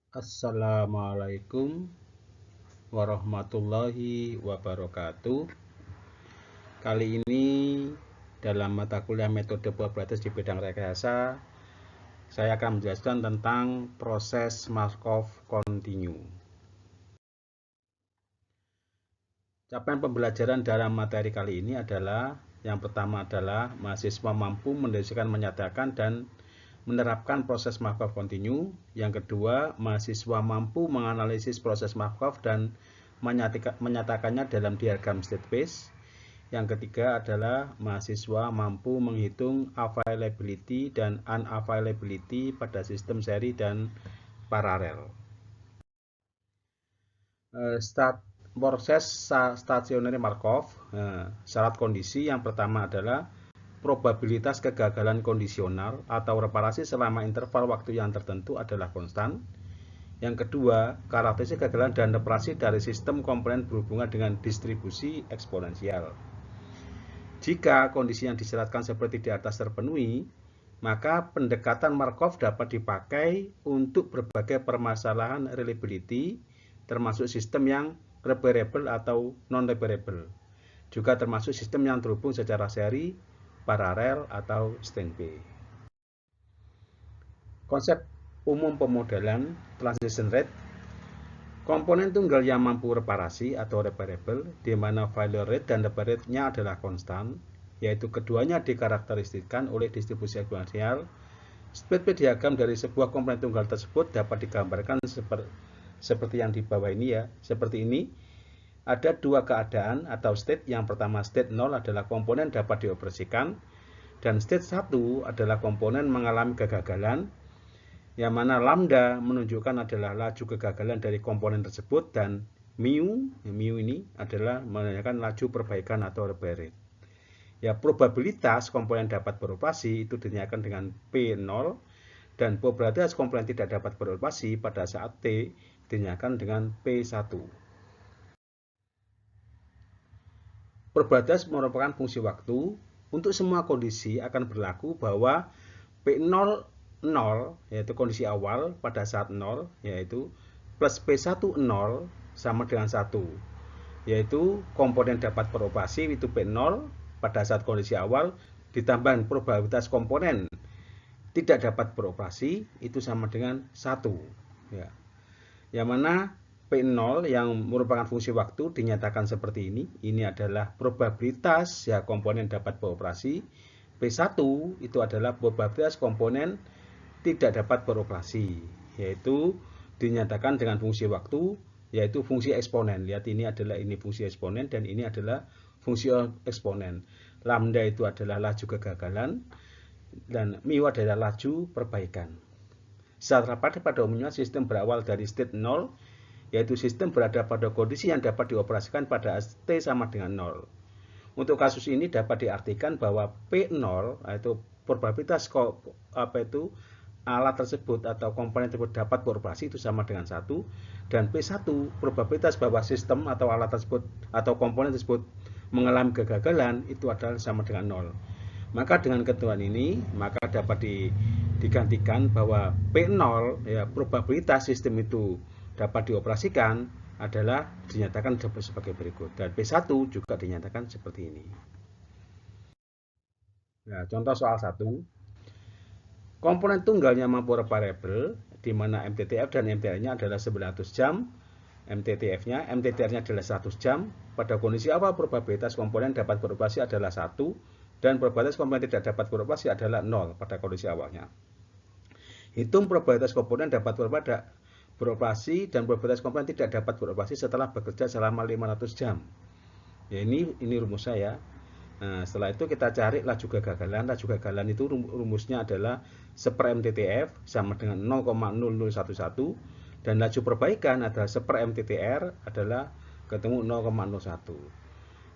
Assalamualaikum warahmatullahi wabarakatuh. Kali ini dalam mata kuliah metode probabilitas di bidang rekayasa, saya akan menjelaskan tentang proses Markov continue. Capaian pembelajaran dalam materi kali ini adalah yang pertama adalah mahasiswa mampu mendeskripsikan, menyatakan, dan menerapkan proses Markov continue. Yang kedua, mahasiswa mampu menganalisis proses Markov dan menyatakannya dalam diagram state space. Yang ketiga adalah mahasiswa mampu menghitung availability dan unavailability pada sistem seri dan paralel. Proses stationary Markov. Syarat kondisi yang pertama adalah probabilitas kegagalan kondisional atau reparasi selama interval waktu yang tertentu adalah konstan. Yang kedua, karakteristik kegagalan dan reparasi dari sistem komponen berhubungan dengan distribusi eksponensial. Jika kondisi yang disyaratkan seperti di atas terpenuhi, maka pendekatan Markov dapat dipakai untuk berbagai permasalahan reliability, termasuk sistem yang reparable atau non-reparable. Juga termasuk sistem yang terhubung secara seri, paralel, atau standby. Konsep umum pemodelan transition rate. Komponen tunggal yang mampu reparasi atau reparable, di mana failure rate dan repair rate-nya adalah konstan, yaitu keduanya dikarakteristikkan oleh distribusi eksponensial. Split diagram dari sebuah komponen tunggal tersebut dapat digambarkan seperti yang di bawah ini ya. Seperti ini, ada dua keadaan atau state. Yang pertama, state 0 adalah komponen dapat dioperasikan, dan state 1 adalah komponen mengalami kegagalan, yang mana lambda menunjukkan adalah laju kegagalan dari komponen tersebut, dan mu ini adalah menandakan laju perbaikan atau repair rate. Ya, probabilitas komponen dapat beroperasi itu dinyatakan dengan P0, dan probabilitas komponen tidak dapat beroperasi pada saat T dinyatakan dengan P1. Probabilitas merupakan fungsi waktu. Untuk semua kondisi akan berlaku bahwa P0 0, yaitu kondisi awal pada saat 0, yaitu plus P1 0 sama dengan 1, yaitu komponen dapat beroperasi itu P0 pada saat kondisi awal ditambah probabilitas komponen tidak dapat beroperasi itu sama dengan 1 ya. Yang mana P0 yang merupakan fungsi waktu dinyatakan seperti ini. Ini adalah probabilitas ya komponen dapat beroperasi. P1 itu adalah probabilitas komponen tidak dapat beroperasi, yaitu dinyatakan dengan fungsi waktu, yaitu fungsi eksponen. Lihat, ini adalah fungsi eksponen dan ini adalah fungsi eksponen. Lambda itu adalah laju kegagalan dan mu adalah laju perbaikan. Secara pada umumnya sistem berawal dari state 0, yaitu sistem berada pada kondisi yang dapat dioperasikan pada T sama dengan 0. Untuk kasus ini dapat diartikan bahwa P0 yaitu probabilitas alat tersebut atau komponen tersebut dapat beroperasi itu sama dengan 1, dan P1 probabilitas bahwa sistem atau alat tersebut atau komponen tersebut mengalami kegagalan itu adalah sama dengan 0. Maka dengan ketentuan ini maka dapat digantikan bahwa P0 ya probabilitas sistem itu dapat dioperasikan adalah dinyatakan sebagai berikut, dan P1 juga dinyatakan seperti ini. Nah, contoh soal 1. Komponen tunggalnya mampu reparable, di mana MTTF dan MTR-nya adalah 900 jam, MTTR-nya adalah 100 jam. Pada kondisi awal probabilitas komponen dapat beroperasi adalah 1, dan probabilitas komponen tidak dapat beroperasi adalah 0 pada kondisi awalnya. Hitung probabilitas komponen dapat beroperasi dan probabilitas komponen tidak dapat beroperasi setelah bekerja selama 500 jam. Ya, ini rumus saya. Nah, setelah itu kita cari laju kegagalan. Laju kegagalan itu rumusnya adalah 1/m MTTF sama dengan 0,0011, dan laju perbaikan adalah 1/m MTTR adalah ketemu 0,01.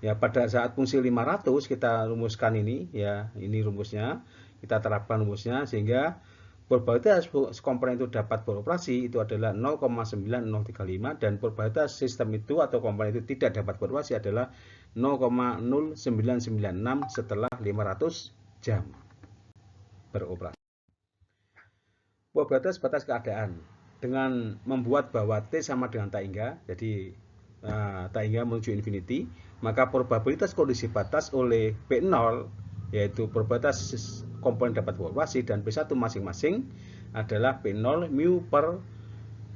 Ya, pada saat fungsi 500 kita rumuskan ini ya, ini rumusnya. Kita terapkan rumusnya sehingga probabilitas komponen itu dapat beroperasi itu adalah 0,9035, dan probabilitas sistem itu atau komponen itu tidak dapat beroperasi adalah 0,0996 setelah 500 jam beroperasi. Probabilitas batas keadaan. dengan membuat bahwa T sama dengan tak hingga, jadi tak hingga menuju infinity, maka probabilitas kondisi batas oleh P0, yaitu probabilitas komponen dapat beroperasi dan P1 masing-masing adalah P0 mu per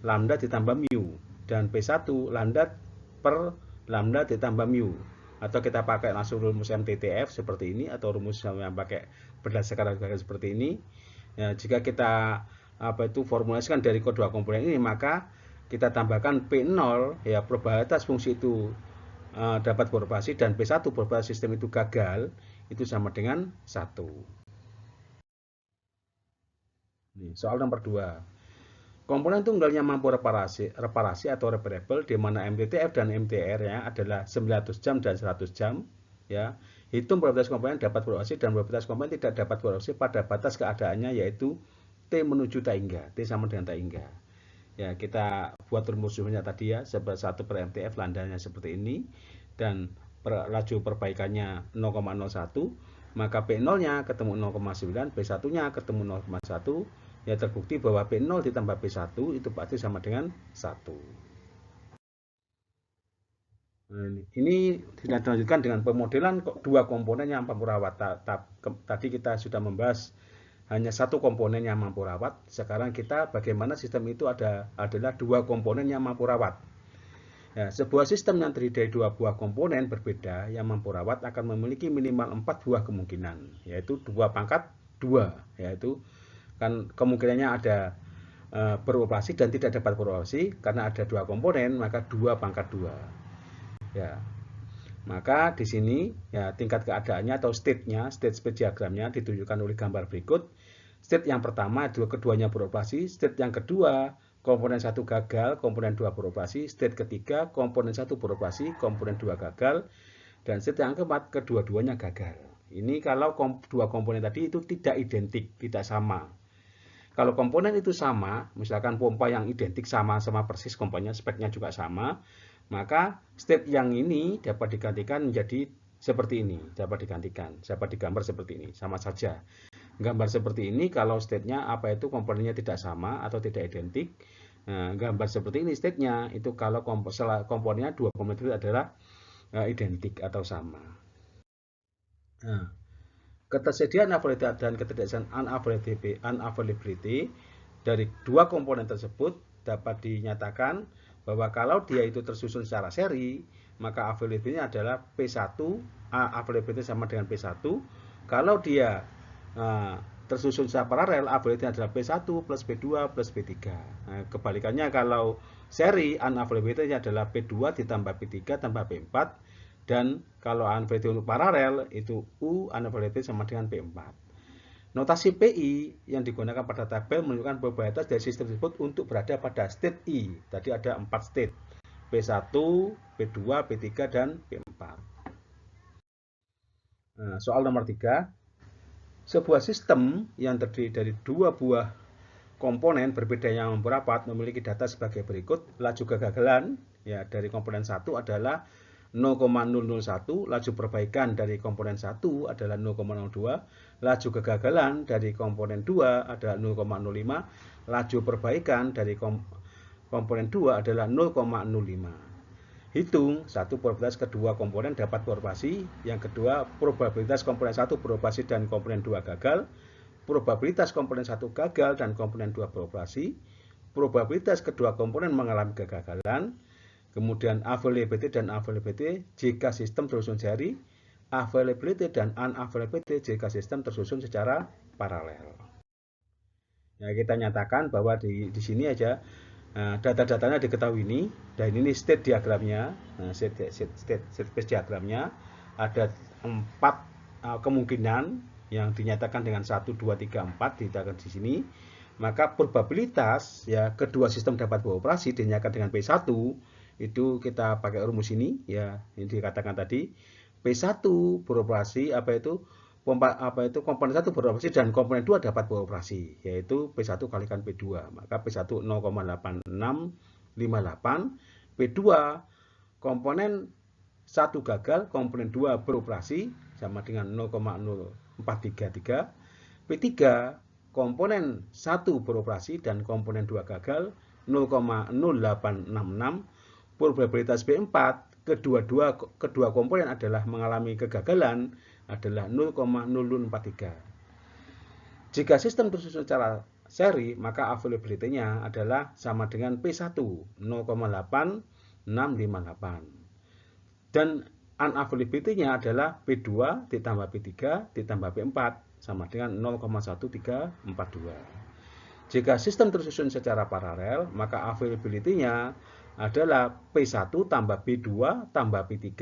lambda ditambah mu, dan P1 lambda per lambda ditambah mu. Atau kita pakai langsung rumus MTTF seperti ini, atau rumus yang pakai berdasarkan seperti ini. Ya, jika kita formulasikan dari kedua komponen ini, maka kita tambahkan P0, ya probabilitas fungsi itu dapat beroperasi, dan P1 probabilitas sistem itu gagal, itu sama dengan 1. Soal nomor 2. Komponen tunggalnya mampu reparasi atau reparable, di mana MTTF dan MTR-nya adalah 900 jam dan 100 jam. Ya, hitung probabilitas komponen dapat beroperasi dan probabilitas komponen tidak dapat beroperasi pada batas keadaannya, yaitu T menuju tak hingga, T sama dengan tak hingga. Ya, kita buat rumusnya tadi ya, 1 per MTF landanya seperti ini, dan laju perbaikannya 0,01, maka P0-nya ketemu 0,9, P1-nya ketemu 0,1, ya terbukti bahwa P0 ditambah P1 itu pasti sama dengan 1. Ini dilanjutkan dengan pemodelan dua komponen yang mampu rawat. Tadi kita sudah membahas hanya satu komponen yang mampu rawat. Sekarang kita bagaimana sistem itu adalah dua komponen yang mampu rawat. Ya, sebuah sistem yang terdiri dari dua buah komponen berbeda yang mampu rawat akan memiliki minimal 4 buah kemungkinan, yaitu 2 pangkat 2, yaitu kan kemungkinannya ada beroperasi dan tidak dapat beroperasi. Karena ada dua komponen, maka 2 pangkat 2. Ya. Maka di sini ya tingkat keadaannya atau state-nya, state space diagramnya ditunjukkan oleh gambar berikut. State yang pertama keduanya beroperasi, state yang kedua komponen 1 gagal, komponen 2 beroperasi, state ketiga komponen 1 beroperasi, komponen 2 gagal, dan state yang keempat kedua-duanya gagal. Ini kalau dua komponen tadi itu tidak identik, tidak sama. Kalau komponen itu sama, misalkan pompa yang identik sama persis komponennya, speknya juga sama, maka state yang ini dapat digantikan menjadi seperti ini, dapat digambar seperti ini, sama saja. Gambar seperti ini kalau state-nya komponennya tidak sama atau tidak identik. Nah, gambar seperti ini state-nya itu kalau komponennya dua komponen itu adalah identik atau sama. Nah, ketersediaan availability dan ketidaksediaan unavailability dari dua komponen tersebut dapat dinyatakan bahwa kalau dia itu tersusun secara seri, maka availability-nya adalah P1, availability sama dengan P1. Kalau dia tersusun secara paralel, availability adalah P1 plus P2 plus P3. Nah, kebalikannya kalau seri, unavailability adalah P2 ditambah P3 tambah P4. Dan kalau unavailability untuk paralel itu U unavailability sama dengan P4. Notasi PI yang digunakan pada tabel menunjukkan probabilitas dari sistem tersebut untuk berada pada state I. Tadi ada 4 state, P1, P2, P3, dan P4. Nah, soal nomor 3. Sebuah sistem yang terdiri dari dua buah komponen berbeda yang mampu rapat memiliki data sebagai berikut. Laju kegagalan ya dari komponen 1 adalah 0,001, laju perbaikan dari komponen 1 adalah 0,02, laju kegagalan dari komponen 2 adalah 0,05, laju perbaikan dari komponen 2 adalah 0,05. Hitung satu probabilitas kedua komponen dapat beroperasi, yang kedua probabilitas komponen 1 beroperasi dan komponen 2 gagal, probabilitas komponen 1 gagal dan komponen 2 beroperasi, probabilitas kedua komponen mengalami kegagalan, kemudian availability dan unavailability jika sistem tersusun seri, availability dan unavailability jika sistem tersusun secara paralel. Ya, kita nyatakan bahwa di sini aja data-datanya diketahui ini, dan ini state diagramnya. Nah, state space diagramnya ada 4 kemungkinan yang dinyatakan dengan 1, 2, 3, 4 dinyatakan di sini. Maka probabilitas ya kedua sistem dapat beroperasi dinyatakan dengan P1 itu kita pakai rumus ini ya, ini dikatakan tadi P1 beroperasi komponen 1 beroperasi dan komponen 2 dapat beroperasi, yaitu P1 kalikan P2. Maka P1 0,8658, P2 komponen 1 gagal, komponen 2 beroperasi sama dengan 0,0433, P3 komponen 1 beroperasi dan komponen 2 gagal 0,0866. Probabilitas B4 kedua komponen adalah mengalami kegagalan adalah 0,0043. Jika sistem tersusun secara seri, maka availability-nya adalah sama dengan P1 0,8658 dan unavailability-nya adalah P2 ditambah P3 ditambah P4 sama dengan 0,1342. Jika sistem tersusun secara paralel, maka availability-nya adalah P1 tambah P2 tambah P3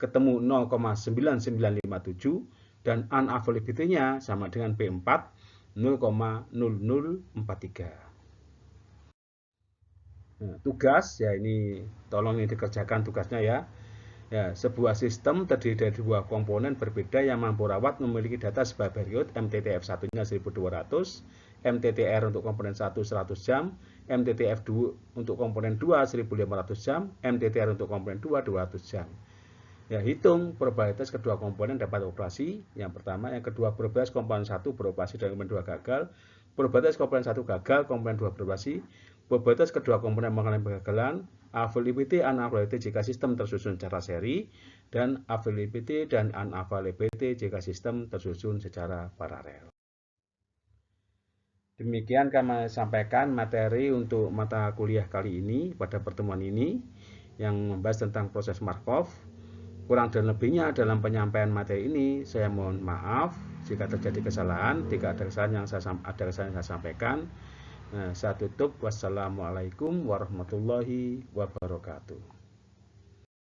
ketemu 0,9957 dan unavailability-nya sama dengan P4 0,0043. Nah, tugas ya ini tolong ini dikerjakan tugasnya ya. Ya, sebuah sistem terdiri dari dua komponen berbeda yang mampu rawat memiliki data sebuah period, MTTF 1-nya 1200, MTTR untuk komponen 1 100 jam, MTTF 2 untuk komponen 2 1500 jam, MTTR untuk komponen 2 200 jam. Ya, hitung probabilitas kedua komponen dapat operasi. Yang pertama, yang kedua probabilitas komponen 1 beroperasi dan komponen 2 gagal. Probabilitas komponen 1 gagal, komponen 2 beroperasi. Probabilitas kedua komponen mengalami kegagalan. Availability, unavailability jika sistem tersusun secara seri, dan availability dan unavailability jika sistem tersusun secara paralel. Demikian kami sampaikan materi untuk mata kuliah kali ini pada pertemuan ini yang membahas tentang proses Markov. Kurang dan lebihnya dalam penyampaian materi ini saya mohon maaf jika terjadi kesalahan, jika ada kesalahan yang saya sampaikan. Saya tutup. Wassalamualaikum warahmatullahi wabarakatuh.